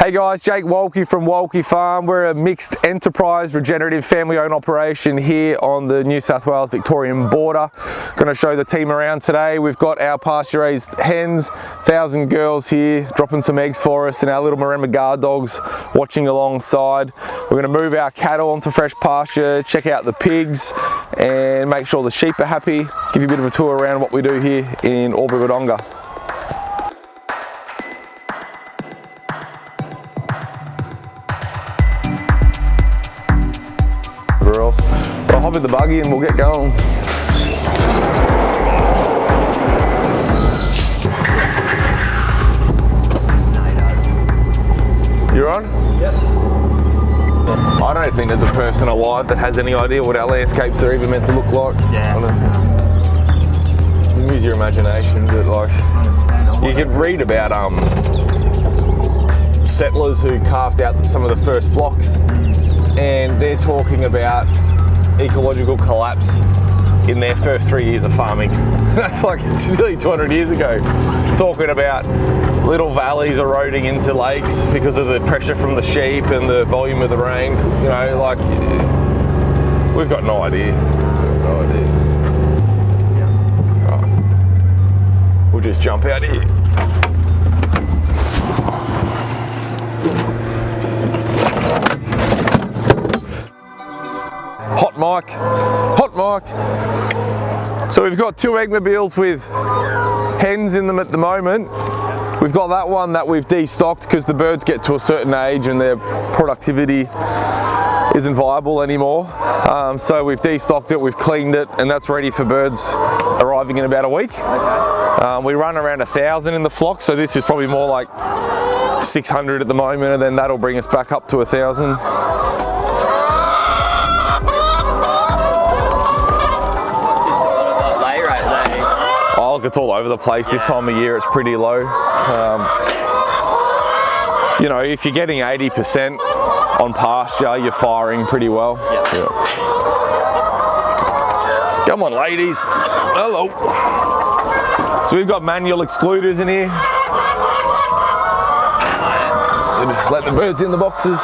Hey guys, Jake Wolki from Wolki Farm. We're a mixed enterprise, regenerative, family-owned operation here on the New South Wales Victorian border. Going to show the team around today. We've got our pasture-raised hens, 1,000 girls here dropping some eggs for us, and our little Maremma guard dogs watching alongside. We're going to move our cattle onto fresh pasture, check out the pigs, and make sure the sheep are happy. Give you a bit of a tour around what we do here in Albury Wodonga. Else. But I'll hop in the buggy and we'll get going. You're on? Yep. I don't think there's a person alive that has any idea what our landscapes are even meant to look like. Yeah. You use your imagination, but like, you could read about settlers who carved out some of the first blocks, and they're talking about ecological collapse in their first 3 years of farming. That's like, it's nearly 200 years ago. Talking about little valleys eroding into lakes because of the pressure from the sheep and the volume of the rain. You know, like, we've got no idea. No idea. Right. We'll just jump out of here. Hot mic. So we've got 2 eggmobiles with hens in them at the moment. We've got that one that we've destocked because the birds get to a certain age and their productivity isn't viable anymore. So we've destocked it, we've cleaned it, and that's ready for birds arriving in about a week. We run around 1,000 in the flock, so this is probably more like 600 at the moment, and then that'll bring us back up to 1,000. It's all over the place. This time of year it's pretty low. You know, if you're getting 80% on pasture, you're firing pretty well. Yeah. Come on, ladies. Hello. So we've got manual excluders in here. So just let the birds in the boxes.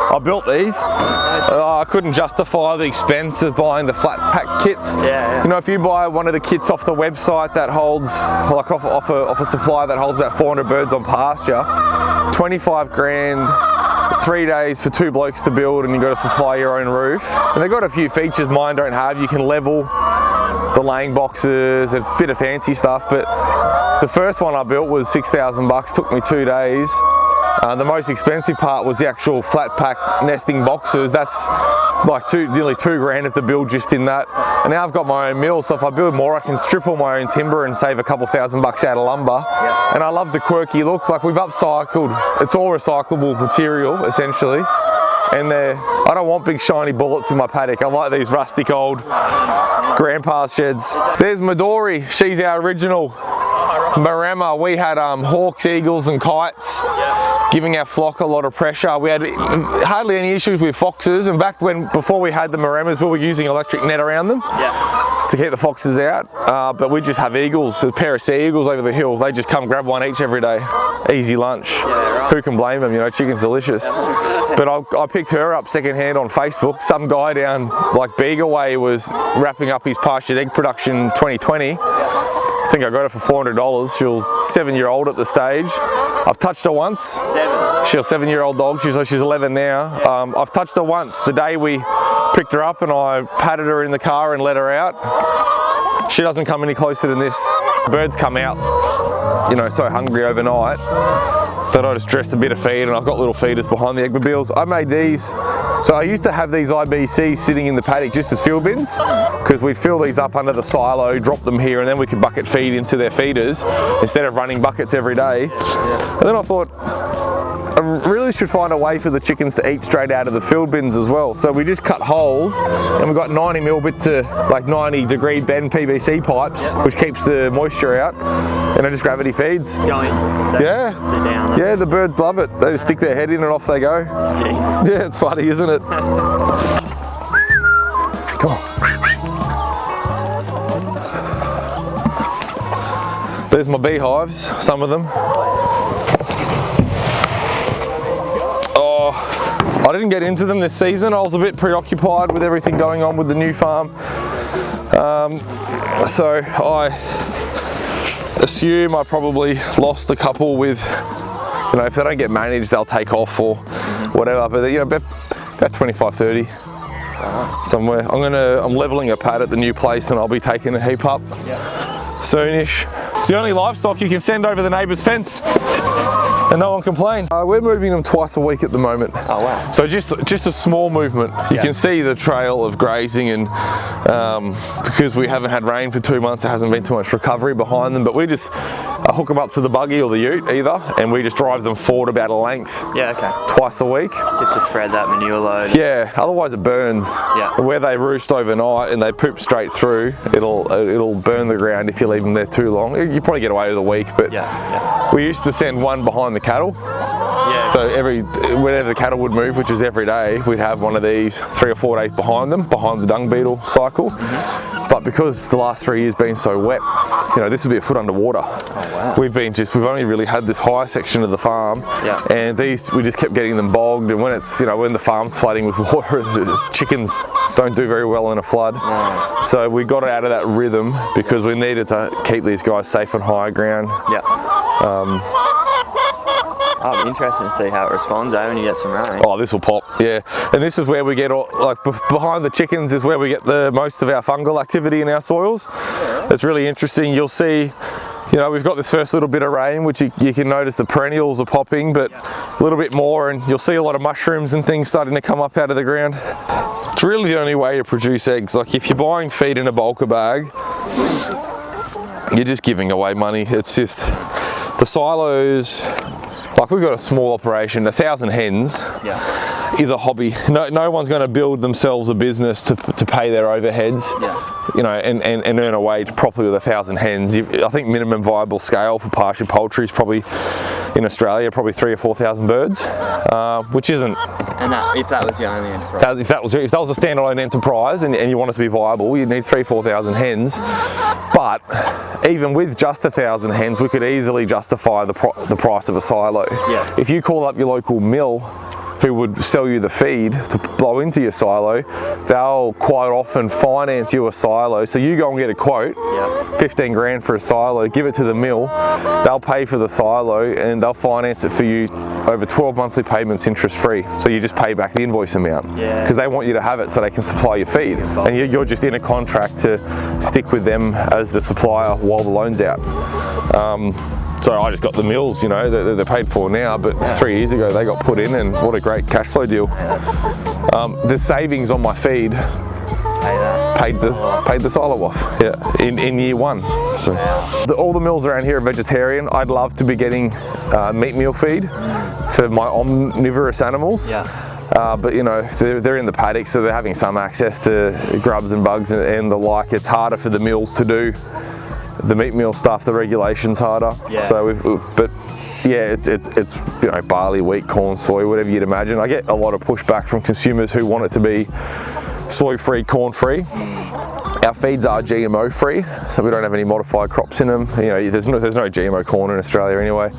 I built these. I couldn't justify the expense of buying the flat pack kits. Yeah. You know, if you buy one of the kits off the website that holds, like off a supplier that holds about 400 birds on pasture, 25 grand, 3 days for 2 blokes to build, and you've got to supply your own roof. And they've got a few features mine don't have. You can level the laying boxes, a bit of fancy stuff, but the first one I built was 6,000 bucks, took me 2 days. The most expensive part was the actual flat pack nesting boxes. That's like nearly 2 grand to build just in that. And now I've got my own mill, so if I build more, I can strip all my own timber and save a couple $1,000 bucks out of lumber. Yep. And I love the quirky look. Like, we've upcycled. It's all recyclable material essentially. And I don't want big shiny bullets in my paddock. I like these rustic old grandpa's sheds. There's Midori. She's our original Maremma. We had hawks, eagles, and kites. Giving our flock a lot of pressure. We had hardly any issues with foxes, and before we had the Maremmas, we were using electric net around them to keep the foxes out. But we just have eagles, a pair of sea eagles over the hill. They just come grab one each every day. Easy lunch. Yeah, right. Who can blame them? You know, chicken's delicious. But I picked her up secondhand on Facebook. Some guy down like Bega Way was wrapping up his pastured egg production 2020. I think I got her for $400. She was 7-year-old at the stage. I've touched her once. 7. She's a 7-year-old dog. She's 11 now. I've touched her once. The day we picked her up and I patted her in the car and let her out. She doesn't come any closer than this. Birds come out, you know, so hungry overnight that I just dress a bit of feed, and I've got little feeders behind the eggmobiles. I made these. So I used to have these IBCs sitting in the paddock just as field bins, because we'd fill these up under the silo, drop them here, and then we could bucket feed into their feeders instead of running buckets every day. And then I thought, I really should find a way for the chickens to eat straight out of the field bins as well. So we just cut holes, and we've got 90mm bit to like 90-degree bend PVC pipes, which keeps the moisture out. and it just gravity feeds. Yeah, the birds love it. They just stick their head in and off they go. Yeah, it's funny, isn't it? Come on. There's my beehives, some of them. I didn't get into them this season. I was a bit preoccupied with everything going on with the new farm. So I assume I probably lost a couple with, you know, if they don't get managed, they'll take off or whatever. But you know, about 25, 30 somewhere. I'm leveling a pad at the new place, and I'll be taking a heap up soonish. It's the only livestock you can send over the neighbour's fence. And no one complains. We're moving them twice a week at the moment. Oh wow. So just a small movement. You can see the trail of grazing, and because we haven't had rain for 2 months, there hasn't been too much recovery behind them, but we just hook them up to the buggy or the ute either, and we just drive them forward about a length. Twice a week. Just to spread that manure load. Yeah, otherwise it burns. Where they roost overnight and they poop straight through, it'll burn the ground if you leave them there too long. You probably get away with a week, but we used to send one behind the cattle. So whenever the cattle would move, which is every day, we'd have one of these 3 or 4 days behind them, behind the dung beetle cycle. But because the last 3 years been so wet, you know, this would be a foot underwater. We've only really had this high section of the farm, and we just kept getting them bogged. And when it's, you know, when the farm's flooding with water, chickens don't do very well in a flood. So we got out of that rhythm because we needed to keep these guys safe on higher ground. I'm interested to see how it responds when you get some rain. Oh, this will pop, yeah. And this is where we get, behind the chickens is where we get the most of our fungal activity in our soils. It's really interesting. You'll see, you know, we've got this first little bit of rain, which you can notice the perennials are popping, but a little bit more, and you'll see a lot of mushrooms and things starting to come up out of the ground. It's really the only way to produce eggs. Like if you're buying feed in a bulker bag, you're just giving away money. It's just, the silos, like we've got a small operation, 1,000 hens is a hobby. No one's going to build themselves a business to pay their overheads, you know, and earn a wage properly with 1,000 hens. I think minimum viable scale for pasture poultry is probably, in Australia, probably 3,000 or 4,000 birds, which isn't. And if that was the only enterprise? If that was a standalone enterprise and you want it to be viable, you'd need 3,000 or 4,000 hens. But even with just 1,000 hens, we could easily justify the price of a silo. If you call up your local mill who would sell you the feed to blow into your silo, they'll quite often finance you a silo. So you go and get a quote, 15 grand for a silo, give it to the mill, they'll pay for the silo and they'll finance it for you over 12 monthly payments interest free. So you just pay back the invoice amount because they want you to have it so they can supply your feed. And you're just in a contract to stick with them as the supplier while the loan's out. So I just got the mills, you know, they're paid for now, but 3 years ago they got put in, and what a great cash flow deal. The savings on my feed paid the silo off, in year one. So all the mills around here are vegetarian. I'd love to be getting meat meal feed for my omnivorous animals. But you know, they're in the paddock, so they're having some access to grubs and bugs and the like. It's harder for the mills to do the meat meal stuff. The regulation's harder. So it's you know, barley, wheat, corn, soy, whatever you'd imagine. I get a lot of pushback from consumers who want it to be soy-free, corn-free. Our feeds are GMO-free, so we don't have any modified crops in them. You know, there's no GMO corn in Australia anyway.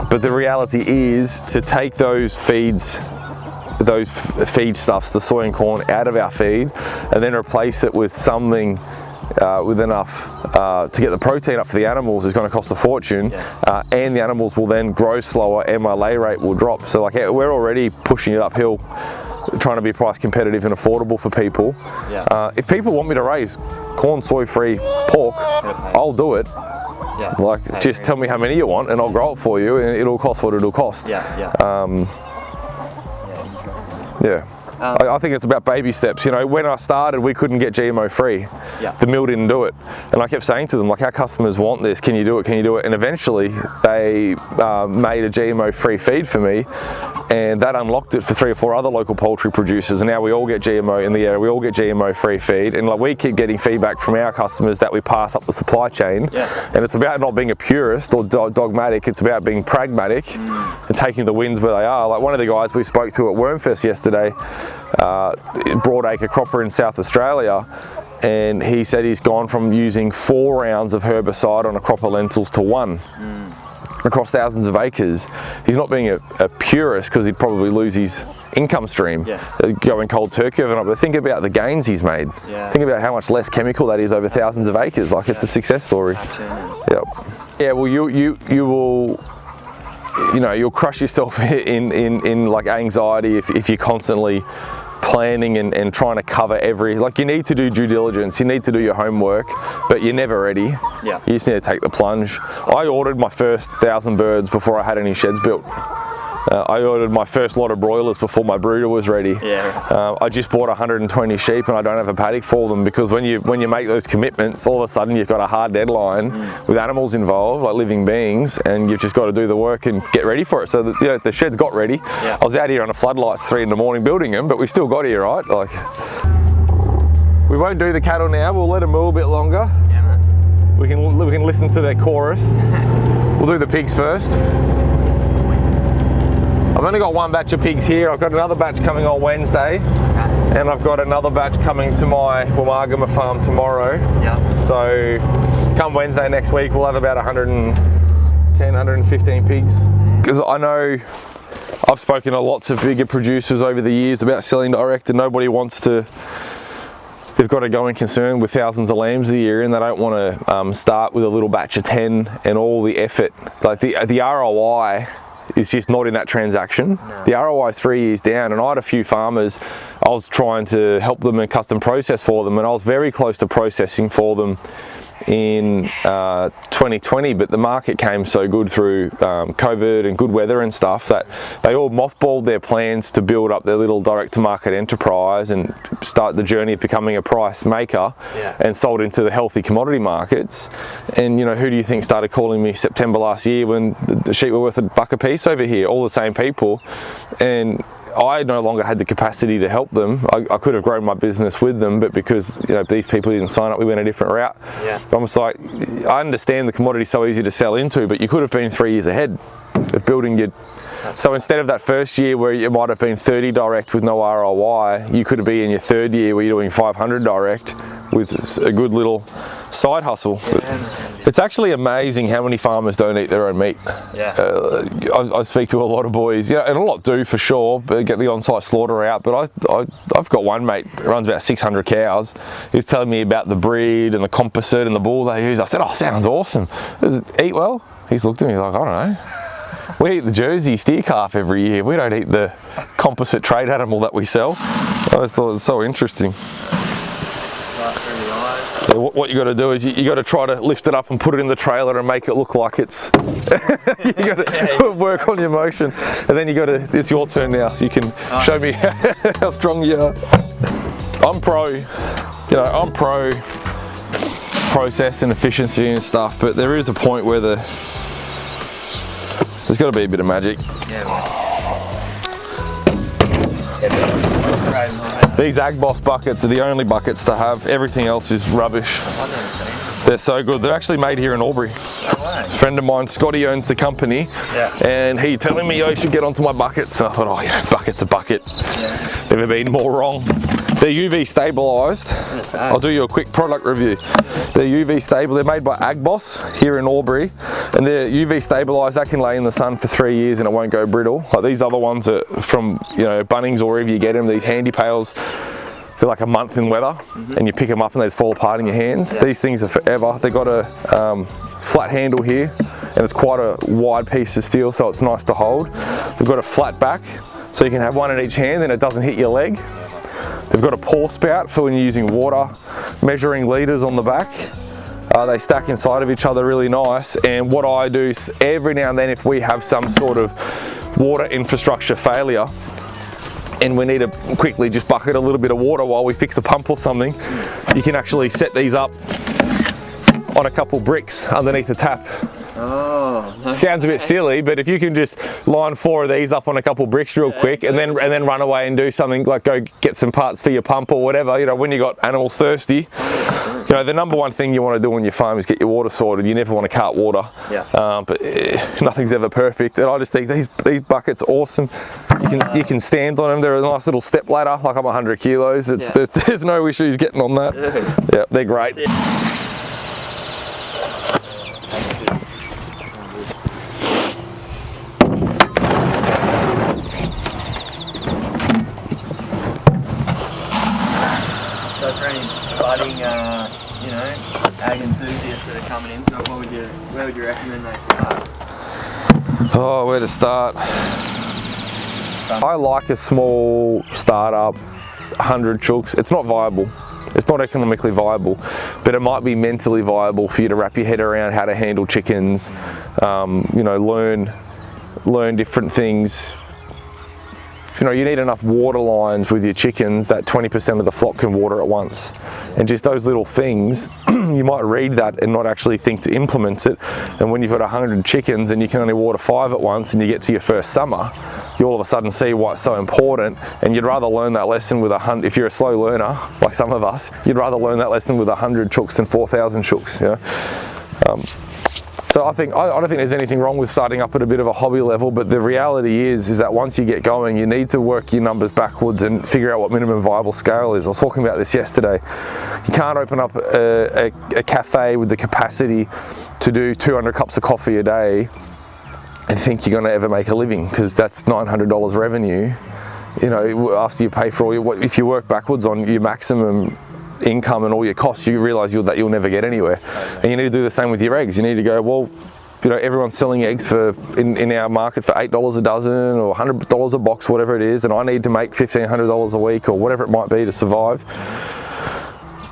But the reality is to take those feeds, those feedstuffs, the soy and corn, out of our feed, and then replace it with something with enough to get the protein up for the animals is going to cost a fortune, and the animals will then grow slower and my lay rate will drop. So like we're already pushing it uphill, trying to be price competitive and affordable for people. If people want me to raise corn, soy free pork, I'll do it. Like just tell me how many you want and I'll grow it for you, and it'll cost what it'll cost. I think it's about baby steps. You know, when I started, we couldn't get GMO free. The mill didn't do it, and I kept saying to them, like, our customers want this. Can you do it? Can you do it? And eventually, they made a GMO free feed for me. and that unlocked it for 3 or 4 other local poultry producers, and now we all get GMO in the area, we all get GMO free feed, and like we keep getting feedback from our customers that we pass up the supply chain. And it's about not being a purist or dogmatic, it's about being pragmatic and taking the wins where they are. Like one of the guys we spoke to at Wormfest yesterday, broadacre cropper in South Australia, and he said he's gone from using 4 rounds of herbicide on a crop of lentils to 1 across thousands of acres. He's not being a purist because he'd probably lose his income stream going cold turkey overnight, but think about the gains he's made. Think about how much less chemical that is over thousands of acres. Like it's a success story. Yeah, well you will, you know, you'll crush yourself in like anxiety if you're constantly planning and trying to cover like you need to do due diligence, you need to do your homework, but you're never ready. You just need to take the plunge. I ordered my first 1,000 birds before I had any sheds built. I ordered my first lot of broilers before my brooder was ready. I just bought 120 sheep and I don't have a paddock for them, because when you make those commitments, all of a sudden you've got a hard deadline with animals involved, like living beings, and you've just got to do the work and get ready for it. So that, you know, the sheds got ready. I was out here on the floodlights 3 in the morning building them, but we still got here, right? Like, we won't do the cattle now. We'll let them moo a bit longer. We can listen to their chorus. We'll do the pigs first. I've only got 1 batch of pigs here. I've got another batch coming on Wednesday, and I've got another batch coming to my Womargama farm tomorrow. So come Wednesday next week, we'll have about 110, 115 pigs. Because I know I've spoken to lots of bigger producers over the years about selling direct, and nobody wants to, they've got a going concern with thousands of lambs a year, and they don't want to start with a little batch of 10 and all the effort. Like the ROI is just not in that transaction. The ROI is 3 years down, and I had a few farmers, I was trying to help them and custom process for them, and I was very close to processing for them in 2020, but the market came so good through COVID and good weather and stuff that they all mothballed their plans to build up their little direct-to-market enterprise and start the journey of becoming a price maker, and sold into the healthy commodity markets. And you know, who do you think started calling me September last year when the sheep were worth $1 a piece over here? All the same people. And I no longer had the capacity to help them. I could have grown my business with them, but because, you know, these people didn't sign up, we went a different route. I'm just like, I understand the commodity's so easy to sell into, but you could have been 3 years ahead of building your. So instead of that first year where you might have been 30 direct with no ROI, you could be in your 3rd year where you're doing 500 direct with a good little side hustle. It's actually amazing how many farmers don't eat their own meat. I speak to a lot of boys, yeah, and a lot do for sure, but get the on-site slaughter out. But I've got one mate who runs about 600 cows. He's telling me about the breed and the composite and the bull they use. I said, oh, sounds awesome. Does it eat well? He's looked at me like, I don't know. We eat the Jersey steer calf every year. We don't eat the composite trade animal that we sell. I just thought it was so interesting. Yeah, what you got to do is you got to try to lift it up and put it in the trailer and make it look like it's. You got to work on your motion, and then you got to. It's your turn now. You can show me how strong you are. I'm pro. You know, I'm pro process and efficiency and stuff, but there is a point where there's got to be a bit of magic. These Agboss buckets are the only buckets to have. Everything else is rubbish. They're so good. They're actually made here in Albury. A friend of mine, Scotty, owns the company, and he telling me, oh, you should get onto my buckets. And I thought, oh, you know, bucket's a bucket. Never been more wrong. They're UV stabilised. I'll do you a quick product review. They're UV stable. They're made by Agboss here in Albury, and they're UV stabilised. That can lay in the sun for 3 years and it won't go brittle. Like these other ones are from, you know, Bunnings or wherever you get them. These handy pails, they're like a month in weather, and you pick them up and they just fall apart in your hands. These things are forever. They've got a flat handle here, and it's quite a wide piece of steel, so it's nice to hold. They've got a flat back, so you can have one in each hand and it doesn't hit your leg. They've got a pour spout for when you're using water, measuring litres on the back. They stack inside of each other really nice, and what I do is every now and then, if we have some sort of water infrastructure failure and we need to quickly just bucket a little bit of water while we fix a pump or something, you can actually set these up on a couple bricks underneath the tap. Oh, Sounds a bit silly, but if you can just line 4 of these up on a couple bricks real quick, and then run away and do something like go get some parts for your pump or whatever, you know, when you got animals thirsty, you know, the number one thing you want to do on your farm is get your water sorted. You never want to cart water, but nothing's ever perfect. And I just think these buckets are awesome. You can stand on them. They're a nice little step ladder. Like I'm 100 kilos. There's no issues getting on that. Yeah, they're great. So for any budding, you know, ag enthusiasts that are coming into it, where would you recommend they start? Oh, where to start? I like a small startup, 100 chooks. It's not viable. It's not economically viable, but it might be mentally viable for you to wrap your head around how to handle chickens, you know, learn different things. You know, you need enough water lines with your chickens that 20% of the flock can water at once. And just those little things, you might read that and not actually think to implement it. And when you've got 100 chickens and you can only water 5 at once and you get to your first summer, you all of a sudden see why it's so important. And you'd rather learn that lesson with 100, if you're a slow learner, like some of us, you'd rather learn that lesson with 100 chooks than 4,000 chooks, you know? So I don't think there's anything wrong with starting up at a bit of a hobby level, but the reality is that once you get going, you need to work your numbers backwards and figure out what minimum viable scale is. I was talking about this yesterday. You can't open up a cafe with the capacity to do 200 cups of coffee a day and think you're going to ever make a living, because that's $900 revenue. You know, after you pay for all if you work backwards on your maximum income and all your costs, you realise that you'll never get anywhere. And you need to do the same with your eggs. You need to go, well, you know, everyone's selling eggs in our market for $8 a dozen or $100 a box, whatever it is, and I need to make $1,500 a week or whatever it might be to survive.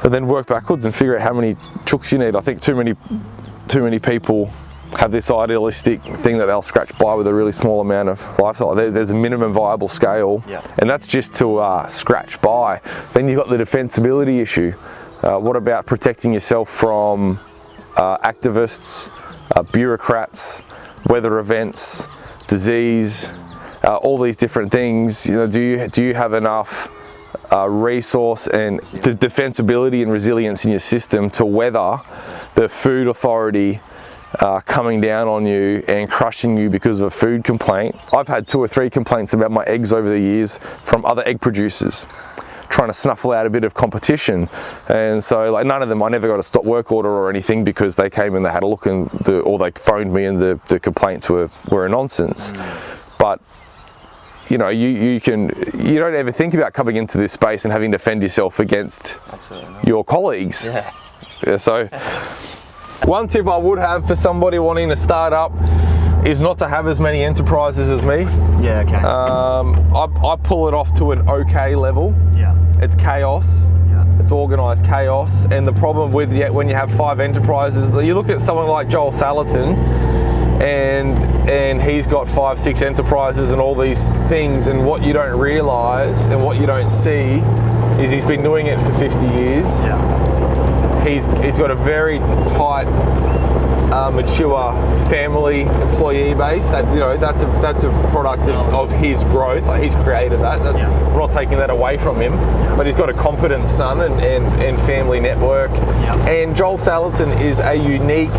And then work backwards and figure out how many chooks you need. I think too many people have this idealistic thing that they'll scratch by with a really small amount of lifestyle. There's a minimum viable scale, and that's just to scratch by. Then you've got the defensibility issue. What about protecting yourself from activists, bureaucrats, weather events, disease, all these different things? You know, do you have enough resource and the defensibility and resilience in your system to weather the food authority coming down on you and crushing you because of a food complaint? I've had 2 or 3 complaints about my eggs over the years from other egg producers trying to snuffle out a bit of competition, and so like none of them, I never got a stop work order or anything because they came and they had a look and or they phoned me and the complaints were a nonsense. But you know, you don't ever think about coming into this space and having to defend yourself against your colleagues. So one tip I would have for somebody wanting to start up is not to have as many enterprises as me. I pull it off to an okay level. It's chaos. It's organised chaos. And the problem with when you have 5 enterprises, you look at someone like Joel Salatin, and he's got 5, 6 enterprises and all these things, and what you don't realise and what you don't see is he's been doing it for 50 years. He's got a very tight, mature family employee base. That, you know, that's a product of his growth. Like, he's created that. We're not taking that away from him, but he's got a competent son and family network. And Joel Salatin is a unique,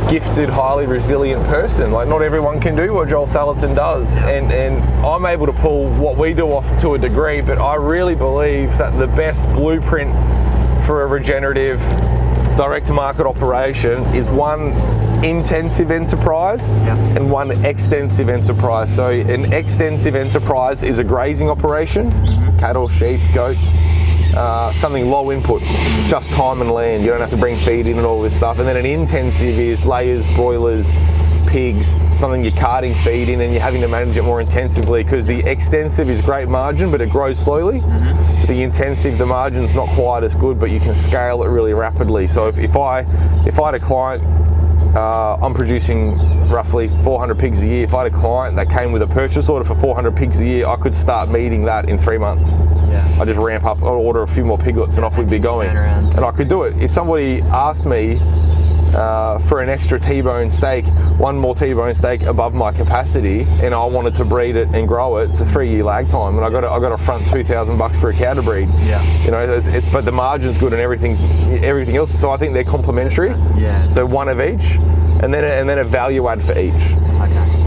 gifted, highly resilient person. Like, not everyone can do what Joel Salatin does, and I'm able to pull what we do off to a degree, but I really believe that the best blueprint for a regenerative direct-to-market operation is one intensive enterprise and one extensive enterprise. So an extensive enterprise is a grazing operation, cattle, sheep, goats, something low input. It's just time and land. You don't have to bring feed in and all this stuff. And then an intensive is layers, broilers, pigs, something you're carting feed in and you're having to manage it more intensively, because the extensive is great margin but it grows slowly. The intensive, the margin's not quite as good, but you can scale it really rapidly. So if I had a client, I'm producing roughly 400 pigs a year. If I had a client that came with a purchase order for 400 pigs a year, I could start meeting that in 3 months. I just ramp up, I'll order a few more piglets and off we'd be going. And I could do it. If somebody asked me, for an extra T-bone steak, one more T-bone steak above my capacity, and I wanted to breed it and grow it, it's a 3-year lag time, and I got to front $2,000 for a cow to breed. Yeah. You know, but the margin's good and everything else. So I think they're complementary. Yeah. So one of each, and then a value add for each. Okay.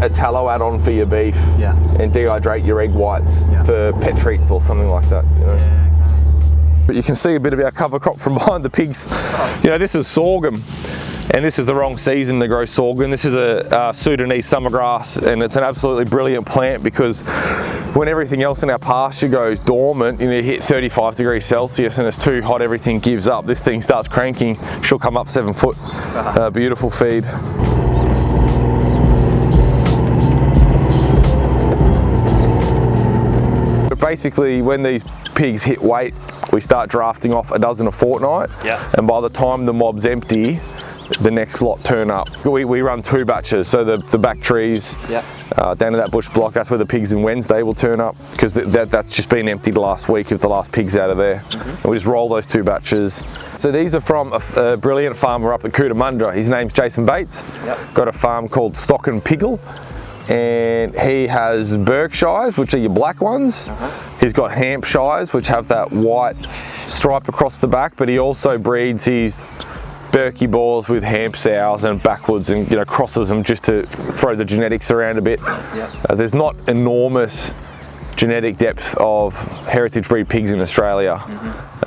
A tallow add-on for your beef. Yeah. And dehydrate your egg whites for pet treats or something like that. You know? Yeah. But you can see a bit of our cover crop from behind the pigs. You know, this is sorghum, and this is the wrong season to grow sorghum. This is a Sudanese summer grass, and it's an absolutely brilliant plant because when everything else in our pasture goes dormant, you know, you hit 35 degrees Celsius and it's too hot, everything gives up. This thing starts cranking, she'll come up 7 foot. Beautiful feed. But basically, when these pigs hit weight, we start drafting off a dozen a fortnight, and by the time the mob's empty, the next lot turn up. We run 2 batches, so the back trees down to that bush block, that's where the pigs in Wednesday will turn up, because that's just been emptied last week of the last pigs out of there. And we just roll those 2 batches. So these are from a brilliant farmer up at Cootamundra. His name's Jason Bates. Got a farm called Stock and Piggle, and he has Berkshires, which are your black ones. He's got Hampshires, which have that white stripe across the back, but he also breeds his Berkey boars with Hamp sows and backwards, and, you know, crosses them just to throw the genetics around a bit. There's not enormous genetic depth of heritage breed pigs in Australia.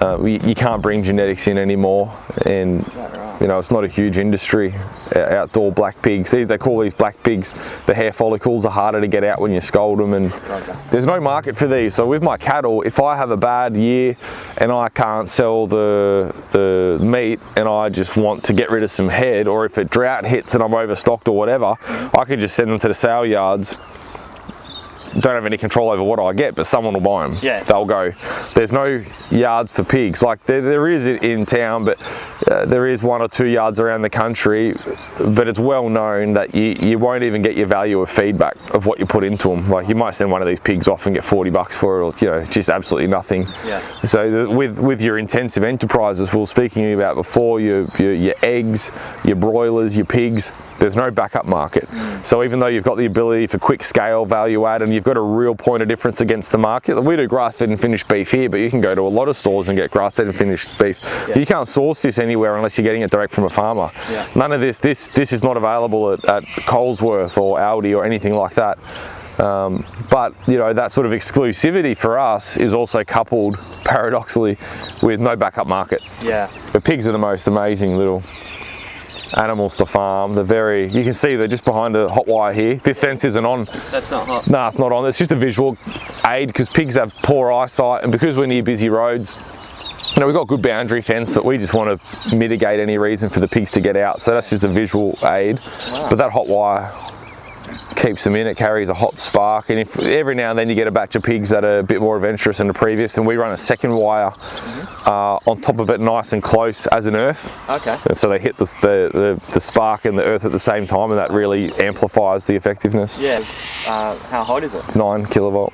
You can't bring genetics in anymore, and you know, it's not a huge industry. Outdoor black pigs, they call these black pigs, the hair follicles are harder to get out when you scold them, and there's no market for these. So with my cattle, if I have a bad year and I can't sell the meat and I just want to get rid of some head, or if a drought hits and I'm overstocked or whatever, I could just send them to the sale yards. Don't have any control over what I get, but someone will buy them. They'll go. There's no yards for pigs. Like there is in town, but there is 1 or 2 yards around the country, but it's well known that you won't even get your value of feedback of what you put into them. Like, you might send one of these pigs off and get $40 for it, or, you know, just absolutely nothing. So with your intensive enterprises we were speaking about before, your eggs, your broilers, your pigs, there's no backup market. So even though you've got the ability for quick scale value add, and you've got a real point of difference against the market, we do grass-fed and finished beef here, but you can go to a lot of stores and get grass-fed and finished beef. You can't source this anywhere unless you're getting it direct from a farmer. None of this is not available at Colesworth or Aldi or anything like that. But you know, that sort of exclusivity for us is also coupled, paradoxically, with no backup market. The pigs are the most amazing little animals to farm. You can see they're just behind a hot wire here. This fence isn't on. That's not hot. No, it's not on. It's just a visual aid, because pigs have poor eyesight, and because we're near busy roads, you know, we've got good boundary fence, but we just want to mitigate any reason for the pigs to get out. So that's just a visual aid. But that hot wire keeps them in. It carries a hot spark, and if every now and then you get a batch of pigs that are a bit more adventurous than the previous, and we run a second wire on top of it, nice and close as an earth. And so they hit the spark and the earth at the same time, and that really amplifies the effectiveness. How hot is it? 9 kilovolt.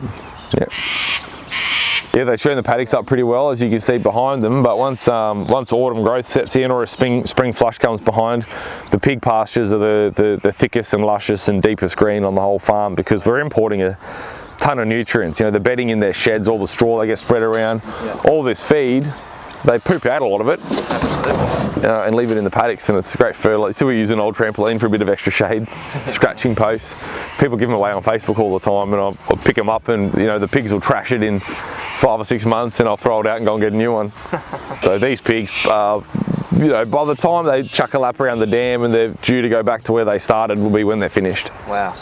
Yeah, they turn the paddocks up pretty well, as you can see behind them, but once autumn growth sets in, or a spring flush comes behind, the pig pastures are the thickest and luscious and deepest green on the whole farm, because we're importing a ton of nutrients. You know, the bedding in their sheds, all the straw they get spread around, all this feed, they poop out a lot of it and leave it in the paddocks, and it's a great fertilizer. So we use an old trampoline for a bit of extra shade, scratching posts. People give them away on Facebook all the time, and I'll pick them up, and you know, the pigs will trash it in 5 or 6 months, and I'll throw it out and go and get a new one. So these pigs, you know, by the time they chuck a lap around the dam and they're due to go back to where they started, will be when they're finished. Wow.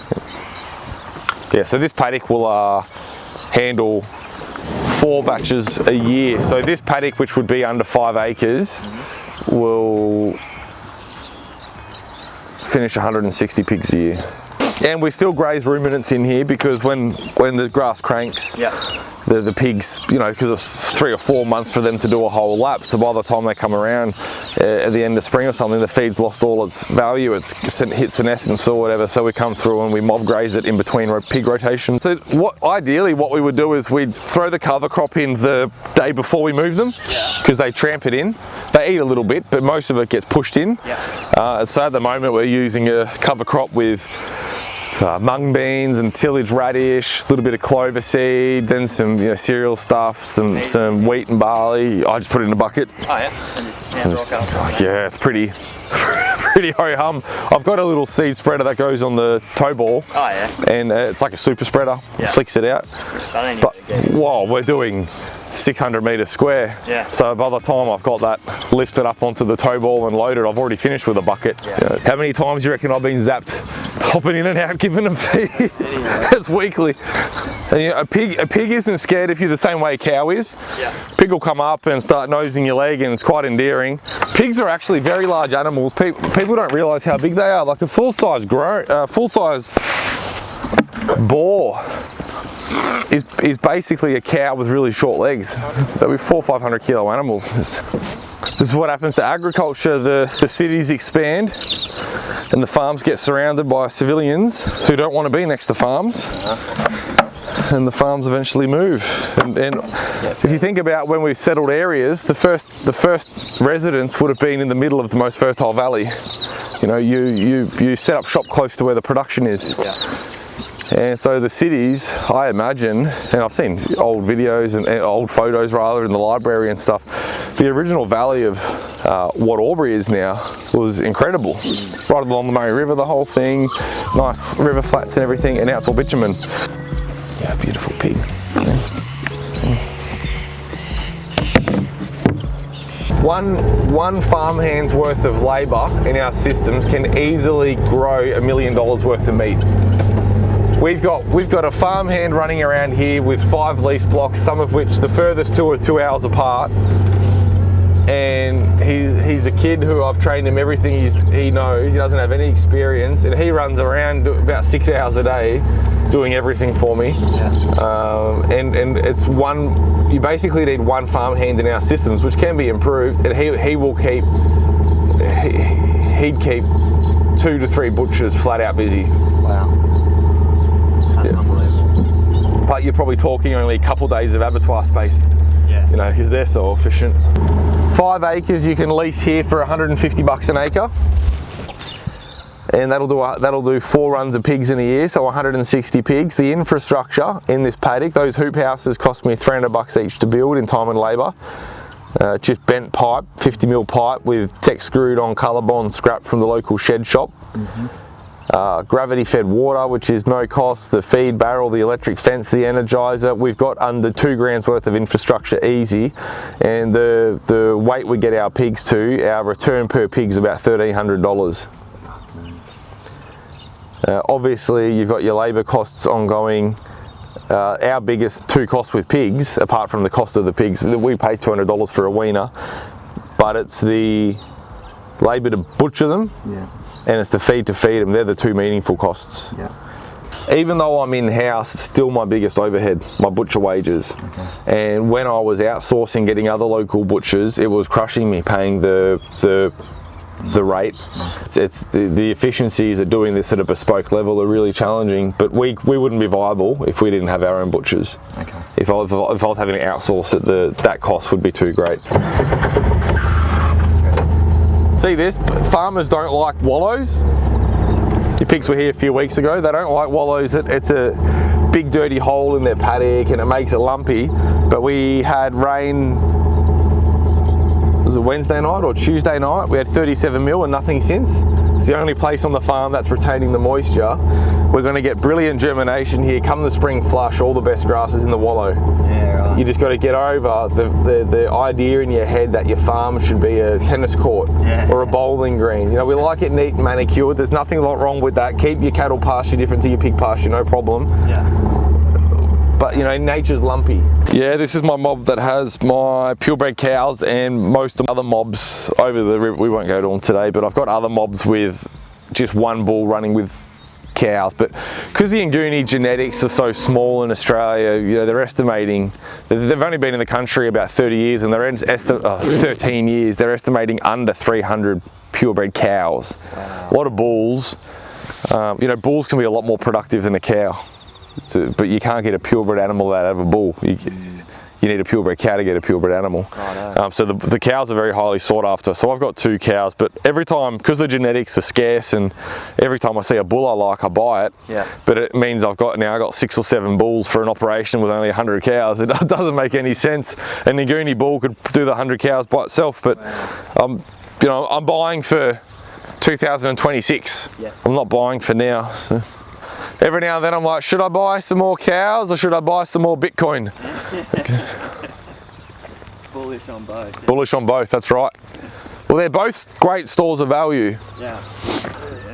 Yeah, so this paddock will handle 4 batches a year. So this paddock, which would be under 5 acres, will finish 160 pigs a year. And we still graze ruminants in here because when the grass cranks, the pigs, you know, because it's 3 or 4 months for them to do a whole lap. So by the time they come around at the end of spring or something, the feed's lost all its value. It's hit senescence or whatever. So we come through and we mob graze it in between pig rotations. So ideally what we would do is we'd throw the cover crop in the day before we move them, because they tramp it in. They eat a little bit, but most of it gets pushed in. So at the moment we're using a cover crop with mung beans and tillage radish, a little bit of clover seed, then some cereal stuff, some wheat and barley. I just put it in a bucket. Oh yeah, and just yeah, it's pretty ho hum. I've got a little seed spreader that goes on the tow ball. Oh yeah. And it's like a super spreader. Flicks it out. But whoa, we're doing 600 metres square. So by the time I've got that lifted up onto the tow ball and loaded, I've already finished with a bucket. How many times do you reckon I've been zapped hopping in and out giving them feed? It's weekly. And, a pig isn't scared if you're the same way a cow is. Pig will come up and start nosing your leg, and it's quite endearing. Pigs are actually very large animals. People don't realise how big they are. Like a full-size boar is basically a cow with really short legs. They'll be 400 or 500 kilo animals. This is what happens to agriculture. The cities expand and the farms get surrounded by civilians who don't want to be next to farms, and the farms eventually move. And if you think about when we settled areas, the first residents would have been in the middle of the most fertile valley. You know, you set up shop close to where the production is. And so the cities, I imagine, and I've seen old videos and old photos rather in the library and stuff, the original valley of what Albury is now was incredible. Right along the Murray River, the whole thing, nice river flats and everything, and now it's all bitumen. Yeah, beautiful pig. One farmhand's worth of labour in our systems can easily grow $1 million worth of meat. We've got a farmhand running around here with 5 lease blocks, some of which the furthest 2 are 2 hours apart. And he's a kid who I've trained him everything he knows. He doesn't have any experience, and he runs around about 6 hours a day doing everything for me. And it's you basically need one farmhand in our systems, which can be improved, and he'd keep 2 to 3 butchers flat out busy. Wow. That's unbelievable. But you're probably talking only a couple days of abattoir space. You know, because they're so efficient. 5 acres you can lease here for $150 an acre, and that'll do 4 runs of pigs in a year, so 160 pigs. The infrastructure in this paddock, those hoop houses cost me $300 each to build in time and labour. Just bent pipe, 50mm pipe with tech screwed on Colorbond scrap from the local shed shop. Gravity fed water, which is no cost, the feed barrel, the electric fence, the energizer. We've got under $2,000 worth of infrastructure easy, and the weight we get our pigs to, our return per pig is about $1,300. Obviously you've got your labour costs ongoing. Our biggest 2 costs with pigs, apart from the cost of the pigs, we pay $200 for a weaner, but it's the labour to butcher them, and it's the feed to feed them. They're the 2 meaningful costs. Even though I'm in-house, it's still my biggest overhead, my butcher wages. And when I was outsourcing, getting other local butchers, it was crushing me paying the rate. It's the efficiencies of doing this at a bespoke level are really challenging, but we wouldn't be viable if we didn't have our own butchers. If I was having to outsource it, that cost would be too great. See this? Farmers don't like wallows. Your pigs were here a few weeks ago. They don't like wallows. It's a big dirty hole in their paddock and it makes it lumpy. But we had rain, was it Wednesday night or Tuesday night? We had 37mm and nothing since. It's the only place on the farm that's retaining the moisture. We're going to get brilliant germination here. Come the spring flush, all the best grasses in the wallow. You just got to get over the idea in your head that your farm should be a tennis court or a bowling green. You know, we like it neat and manicured. There's nothing wrong with that. Keep your cattle pasture different to your pig pasture, no problem. But you know, nature's lumpy. Yeah, this is my mob that has my purebred cows and most of the other mobs over the river. We won't go to them today, but I've got other mobs with just one bull running with cows, but because the Nguni genetics are so small in Australia, you know, they're estimating, they've only been in the country about 30 years and they're 13 years, they're estimating under 300 purebred cows. Wow. A lot of bulls. You know, bulls can be a lot more productive than a cow, but you can't get a purebred animal out of a bull. You need a purebred cow to get a purebred animal. So the cows are very highly sought after. So I've got 2 cows, but every time, because the genetics are scarce, and every time I see a bull I like, I buy it. Yeah. But it means I've got 6 or 7 bulls for an operation with only 100 cows. It doesn't make any sense. An Nguni bull could do the 100 cows by itself, but you know, I'm buying for 2026. Yes. I'm not buying for now. So every now and then I'm like, should I buy some more cows or should I buy some more Bitcoin? Bullish on both. Yeah. Bullish on both, that's right. Well, they're both great stores of value. Yeah.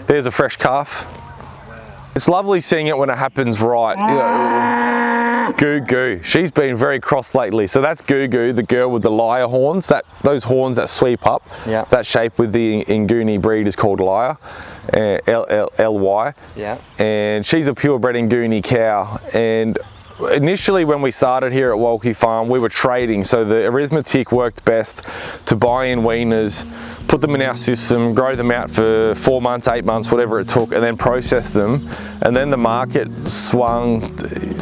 There's a fresh calf. It's lovely seeing it when it happens right. You know, Goo Goo. She's been very cross lately. So that's Goo Goo, the girl with the lyre horns. Those horns that sweep up. Yeah. That shape with the Nguni breed is called lyre. L-Y. Yeah. And she's a purebred Nguni cow. And initially when we started here at Wolki Farm, we were trading. So the arithmetic worked best to buy in weaners, put them in our system, grow them out for 4 months, 8 months, whatever it took, and then process them. And then the market swung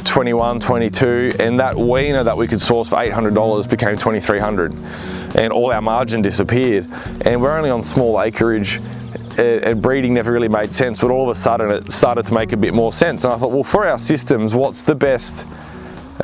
21, 22, and that weaner that we could source for $800 became $2,300. And all our margin disappeared. And we're only on small acreage, and breeding never really made sense, but all of a sudden it started to make a bit more sense. And I thought, well, for our systems, what's the best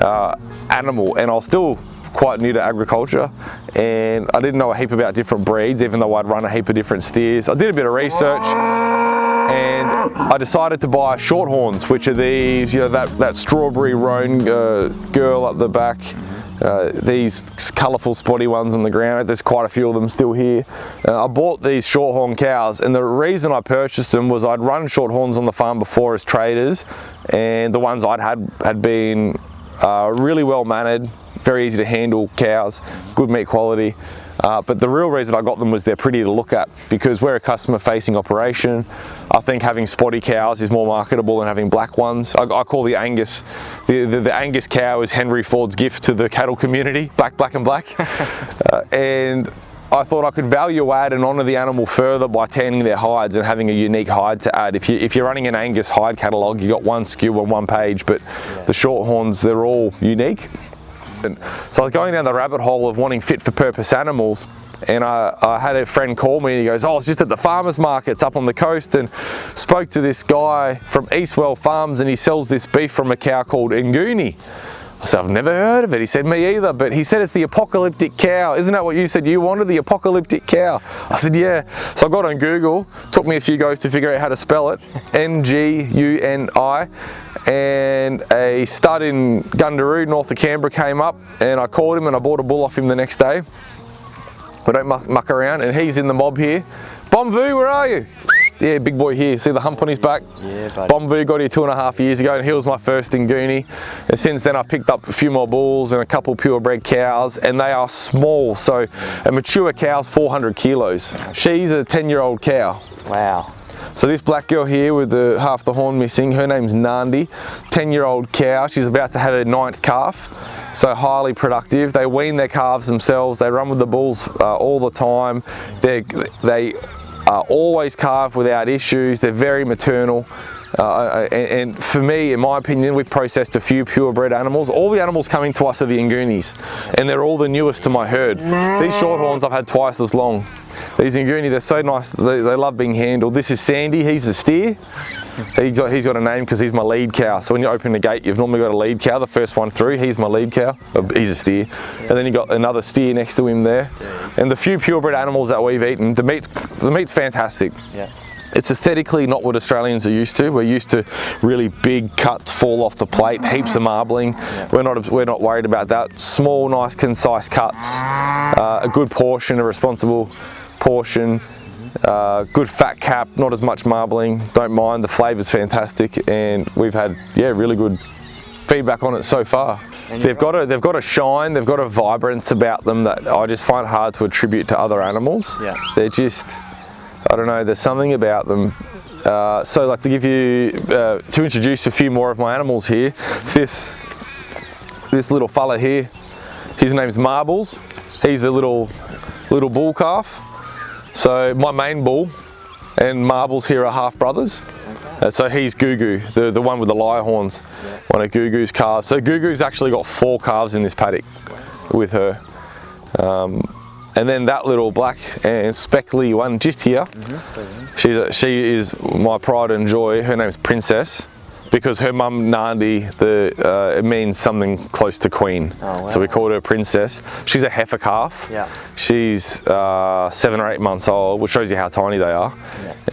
animal? And I was still quite new to agriculture, and I didn't know a heap about different breeds, even though I'd run a heap of different steers. I did a bit of research, and I decided to buy shorthorns, which are these, you know, that strawberry roan girl up the back. These colourful spotty ones on the ground. There's quite a few of them still here. I bought these shorthorn cows, and the reason I purchased them was I'd run shorthorns on the farm before as traders, and the ones I'd had been really well mannered, very easy to handle cows, good meat quality. But the real reason I got them was they're pretty to look at, because we're a customer facing operation. I think having spotty cows is more marketable than having black ones. I call the Angus, the Angus cow is Henry Ford's gift to the cattle community, black and black. And I thought I could value add and honour the animal further by tanning their hides and having a unique hide to add. If you're running an Angus hide catalogue, you got one SKU on one page, but the shorthorns, they're all unique. And so I was going down the rabbit hole of wanting fit for purpose animals, and I had a friend call me and he goes, oh, I was just at the farmers markets up on the coast and spoke to this guy from Eastwell Farms, and he sells this beef from a cow called Nguni. I said, I've never heard of it. He said, me either, but he said it's the apocalyptic cow. Isn't that what you said you wanted, the apocalyptic cow? I said, yeah. So I got on Google, took me a few goes to figure out how to spell it, Nguni, and a stud in Gundaroo, north of Canberra, came up, and I called him and I bought a bull off him the next day. We don't muck around, and he's in the mob here. Bomvu, where are you? Yeah, big boy here. See the hump on his back? Yeah, buddy. Bomvu got here 2.5 years ago, and he was my first Nguni. And since then I've picked up a few more bulls and a couple purebred cows, and they are small. So a mature cow's 400 kilos. She's a 10-year-old cow. Wow. So this black girl here with half the horn missing, her name's Nandi, 10-year-old cow. She's about to have her 9th calf. So highly productive. They wean their calves themselves. They run with the bulls all the time. They are always calved without issues. They're very maternal. And for me, in my opinion, we've processed a few purebred animals. All the animals coming to us are the Ngunis, and they're all the newest to my herd. These shorthorns I've had twice as long. These Nguni, they're so nice, they love being handled. This is Sandy, he's a steer. He's got a name because he's my lead cow. So when you open the gate, you've normally got a lead cow, the first one through, he's my lead cow. He's a steer. And then you've got another steer next to him there. And the few purebred animals that we've eaten, the meat's fantastic. Yeah. It's aesthetically not what Australians are used to. We're used to really big cuts fall off the plate, heaps of marbling. Yeah. We're not worried about that. Small, nice, concise cuts, a good portion, a responsible portion, good fat cap, not as much marbling. Don't mind, the flavour's fantastic, and we've had really good feedback on it so far. They've got a shine, they've got a vibrance about them that I just find hard to attribute to other animals. Yeah. They're just, I don't know, there's something about them. So like to give you, to introduce a few more of my animals here, this little fella here, his name's Marbles. He's a little bull calf. So my main bull and Marbles here are half brothers. So he's Gugu, the one with the lyre horns, one of Gugu's calves. So Gugu's actually got 4 calves in this paddock with her. And then that little black and speckly one just here, she is my pride and joy. Her name's Princess, because her mum Nandi, it means something close to queen. Oh, wow. So we called her Princess. She's a heifer calf. Yeah. She's 7 or 8 months old, which shows you how tiny they are.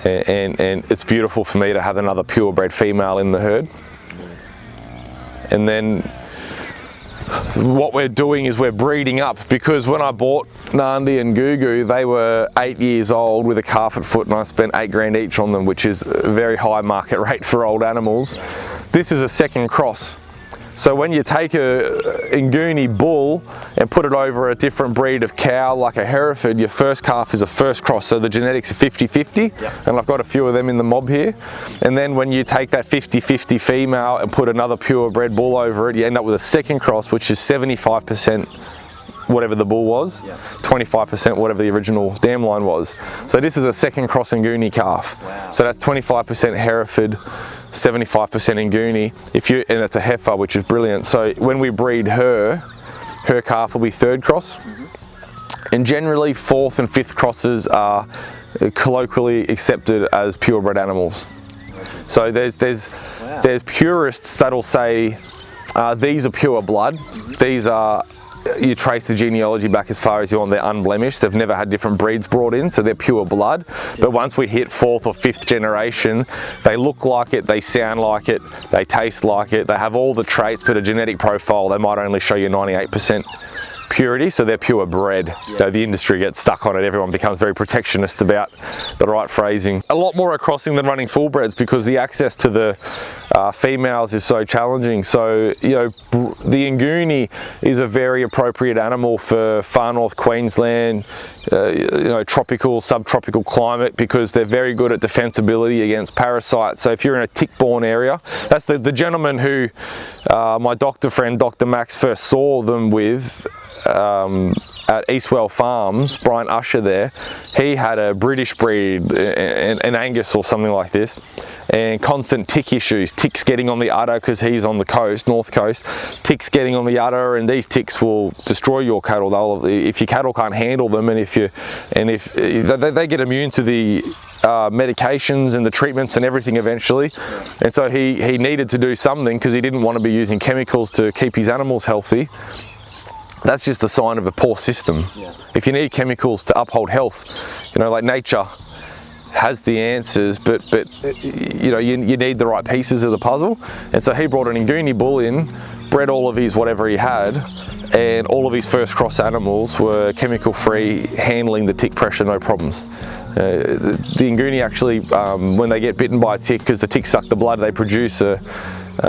Yeah. And it's beautiful for me to have another purebred female in the herd. Yes. And then what we're doing is we're breeding up, because when I bought Nandi and Gugu, they were 8 years old with a calf at foot, and I spent $8,000 each on them, which is a very high market rate for old animals. This is a second cross. So when you take a Nguni bull and put it over a different breed of cow, like a Hereford, your first calf is a first cross, so the genetics are 50-50, and I've got a few of them in the mob here. And then when you take that 50-50 female and put another purebred bull over it, you end up with a second cross, which is 75% whatever the bull was, 25% whatever the original dam line was. So this is a second cross Nguni calf. Wow. So that's 25% Hereford, 75% Nguni, and that's a heifer, which is brilliant. So when we breed her calf will be third cross, and generally 4th and 5th crosses are colloquially accepted as purebred animals. So there's purists that'll say these are pure blood. These are, you trace the genealogy back as far as you want, they're unblemished, they've never had different breeds brought in, so they're pure blood. But once we hit 4th or 5th generation, they look like it, they sound like it, they taste like it, they have all the traits, but a genetic profile, they might only show you 98% purity, so they're pure bred. The industry gets stuck on it, everyone becomes very protectionist about the right phrasing. A lot more are crossing than running full breds, because the access to the females is so challenging. So, you know, the Nguni is a very appropriate animal for far north Queensland, you know, tropical, subtropical climate, because they're very good at defensibility against parasites. So if you're in a tick-borne area, that's the gentleman who my doctor friend, Dr. Max, first saw them with at Eastwell Farms, Brian Usher there. He had a British breed, an Angus or something like this, and constant tick issues, ticks getting on the udder, because he's on the coast, north coast, ticks getting on the udder, and these ticks will destroy your cattle. If your cattle can't handle them, and if they get immune to the medications and the treatments and everything eventually. And so he needed to do something, because he didn't want to be using chemicals to keep his animals healthy. That's just a sign of a poor system. If you need chemicals to uphold health, you know, like nature has the answers, but you know, you need the right pieces of the puzzle. And so he brought an Nguni bull in, bred all of his whatever he had, and all of his first cross animals were chemical free, handling the tick pressure, no problems. The Nguni actually, when they get bitten by a tick, because the ticks suck the blood, they produce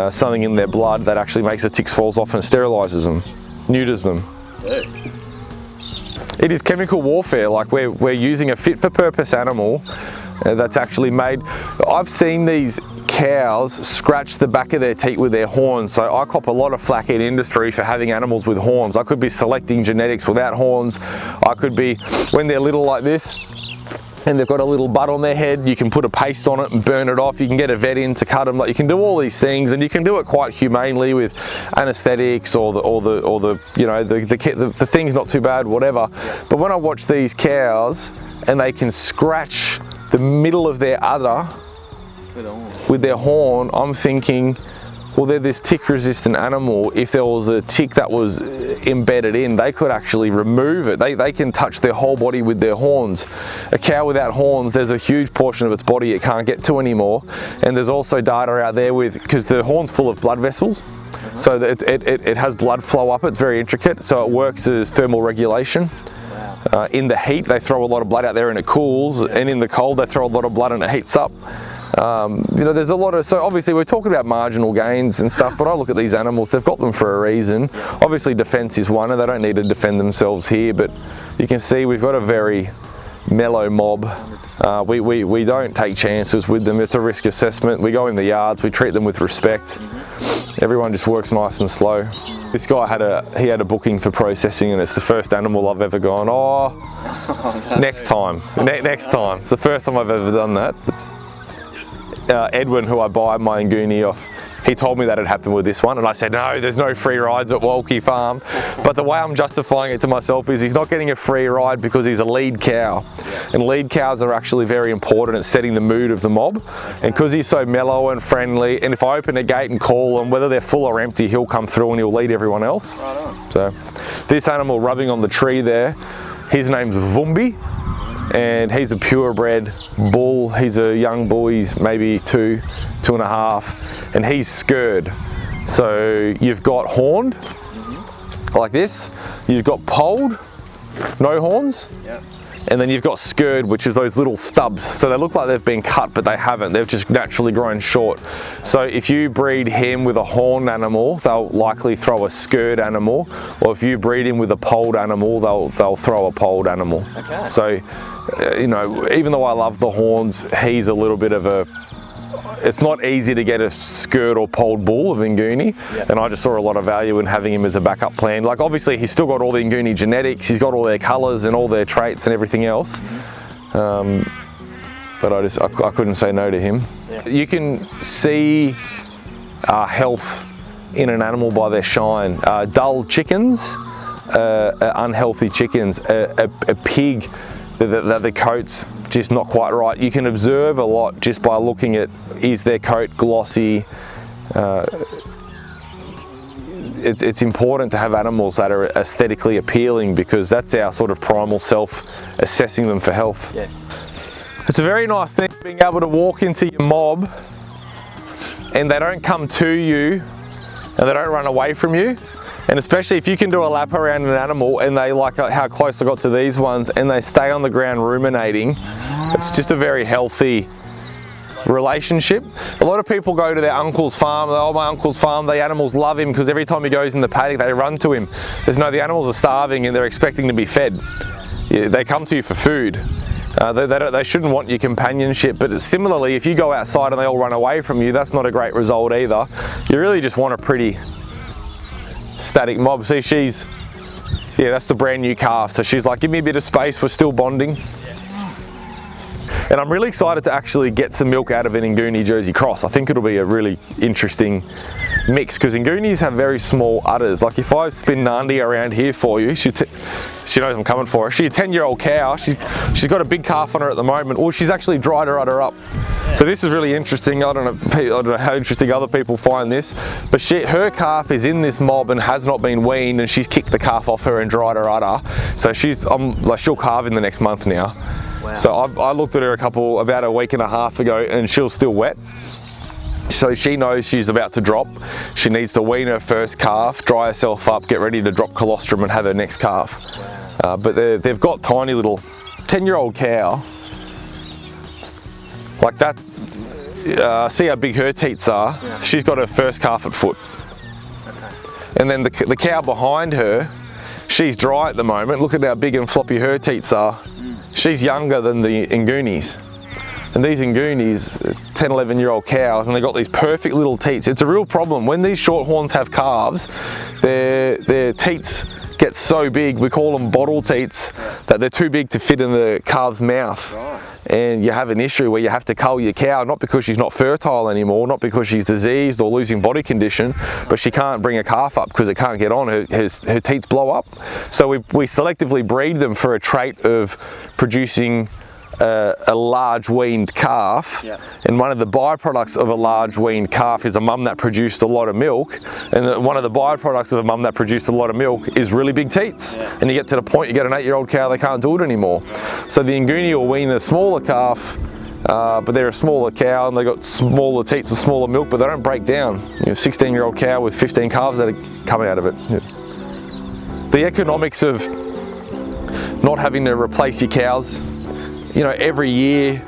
something in their blood that actually makes the ticks falls off and sterilises them, neuters them. It is chemical warfare. Like we're using a fit for purpose animal that's actually made. I've seen these cows scratch the back of their teeth with their horns, so I cop a lot of flack in industry for having animals with horns. I could be selecting genetics without horns. I could be, when they're little like this and they've got a little butt on their head, you can put a paste on it and burn it off. You can get a vet in to cut them. Like, you can do all these things, and you can do it quite humanely with anaesthetics or the you know, the thing's not too bad, whatever. But when I watch these cows and they can scratch the middle of their udder with their horn, I'm thinking, well, they're this tick-resistant animal. If there was a tick that was embedded in, they could actually remove it. They can touch their whole body with their horns. A cow without horns, there's a huge portion of its body it can't get to anymore. And there's also data out there because the horn's full of blood vessels, so that it has blood flow up. It's very intricate, so it works as thermal regulation. In the heat, they throw a lot of blood out there and it cools, and in the cold, they throw a lot of blood and it heats up. You know, there's a lot of, so obviously we're talking about marginal gains and stuff, but I look at these animals, they've got them for a reason. Obviously defense is one, and they don't need to defend themselves here, but you can see we've got a very mellow mob. We don't take chances with them. It's a risk assessment. We go in the yards, we treat them with respect. Everyone just works nice and slow. This guy had a booking for processing, and it's the first animal I've ever gone, next time. Next time. It's the first time I've ever done that. It's, Edwin, who I buy my Nguni off, he told me that had happened with this one, and I said, no, there's no free rides at Wolki Farm. But the way I'm justifying it to myself is he's not getting a free ride because he's a lead cow. And lead cows are actually very important at setting the mood of the mob. And because he's so mellow and friendly, and if I open a gate and call him, whether they're full or empty, he'll come through and he'll lead everyone else. Right on. So this animal rubbing on the tree there, his name's Vumbi. And he's a purebred bull. He's a young bull, he's maybe 2.5, and he's scurred. So you've got horned, like this, you've got polled, no horns, and then you've got scurred, which is those little stubs. So they look like they've been cut, but they haven't. They've just naturally grown short. So if you breed him with a horned animal, they'll likely throw a scurred animal, or if you breed him with a polled animal, they'll throw a polled animal. Okay. So, you know, even though I love the horns, he's a little bit of a, it's not easy to get a scurred or polled bull of Nguni, and I just saw a lot of value in having him as a backup plan. Like obviously he's still got all the Nguni genetics, he's got all their colours and all their traits and everything else, but I couldn't say no to him. You can see health in an animal by their shine. Dull chickens, unhealthy chickens, a pig that the coat's just not quite right. You can observe a lot just by looking at, is their coat glossy? It's important to have animals that are aesthetically appealing, because that's our sort of primal self assessing them for health. Yes. It's a very nice thing being able to walk into your mob and they don't come to you and they don't run away from you. And especially if you can do a lap around an animal and they like how close I got to these ones and they stay on the ground ruminating, it's just a very healthy relationship. A lot of people go to their uncle's farm, my uncle's farm, the animals love him because every time he goes in the paddock they run to him. There's no, the animals are starving and they're expecting to be fed. They come to you for food. They shouldn't want your companionship, but similarly if you go outside and they all run away from you, that's not a great result either. You really just want a pretty static mob. See, she's, that's the brand new calf, so she's like, give me a bit of space, we're still bonding. And I'm really excited to actually get some milk out of an Nguni Jersey cross. I think it'll be a really interesting mix, because Ngunis have very small udders. Like if I spin Nandi around here for you, she knows I'm coming for her. She's a 10-year-old cow. She's got a big calf on her at the moment, or she's actually dried her udder up. So this is really interesting. I don't know how interesting other people find this, but her calf is in this mob and has not been weaned, and she's kicked the calf off her and dried her udder. So she'll calve in the next month now. Wow. So I looked at her about a week and a half ago, and she's still wet. So she knows she's about to drop. She needs to wean her first calf, dry herself up, get ready to drop colostrum and have her next calf. Wow. But they've got tiny little 10-year-old cow like that. See how big her teats are? Yeah. She's got her first calf at foot. Okay. And then the cow behind her, she's dry at the moment. Look at how big and floppy her teats are. She's younger than the Ngunis. And these Ngunis, 10, 11-year-old cows, and they've got these perfect little teats. It's a real problem. When these shorthorns have calves, their teats get so big, we call them bottle teats, that they're too big to fit in the calf's mouth. Right. And you have an issue where you have to cull your cow, not because she's not fertile anymore, not because she's diseased or losing body condition, but she can't bring a calf up because it can't get on, her teats blow up. So we selectively breed them for a trait of producing a large weaned calf. Yep. And one of the byproducts of a large weaned calf is a mum that produced a lot of milk, and one of the byproducts of a mum that produced a lot of milk is really big teats. Yep. And you get to the point you get an 8-year-old cow, they can't do it anymore. So the Nguni will wean a smaller calf, but they're a smaller cow and they've got smaller teats and smaller milk, but they don't break down. 16-year-old cow with 15 calves that are coming out of it. Yep. The economics of not having to replace your cows, every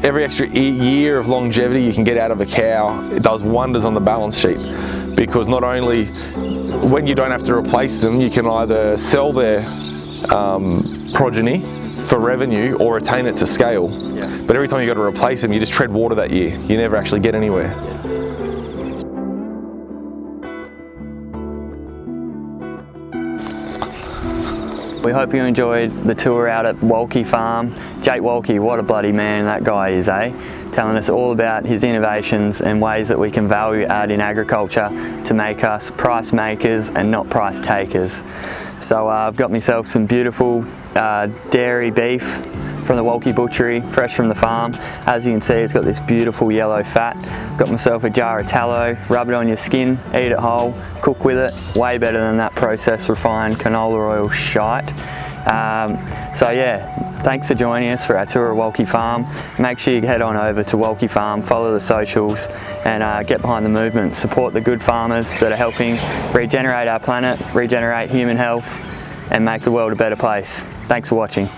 extra year of longevity you can get out of a cow, it does wonders on the balance sheet, because not only when you don't have to replace them, you can either sell their progeny for revenue or retain it to scale. Yeah. But every time you got to replace them, you just tread water that year. You never actually get anywhere. We hope you enjoyed the tour out at Wolki Farm. Jake Wolki, what a bloody man that guy is, eh? Telling us all about his innovations and ways that we can value add in agriculture to make us price makers and not price takers. So I've got myself some beautiful dairy beef from the Wolki Butchery, fresh from the farm. As you can see, it's got this beautiful yellow fat. Got myself a jar of tallow, rub it on your skin, eat it whole, cook with it. Way better than that processed refined canola oil shite. So yeah, thanks for joining us for our tour of Wolki Farm. Make sure you head on over to Wolki Farm, follow the socials, and get behind the movement. Support the good farmers that are helping regenerate our planet, regenerate human health, and make the world a better place. Thanks for watching.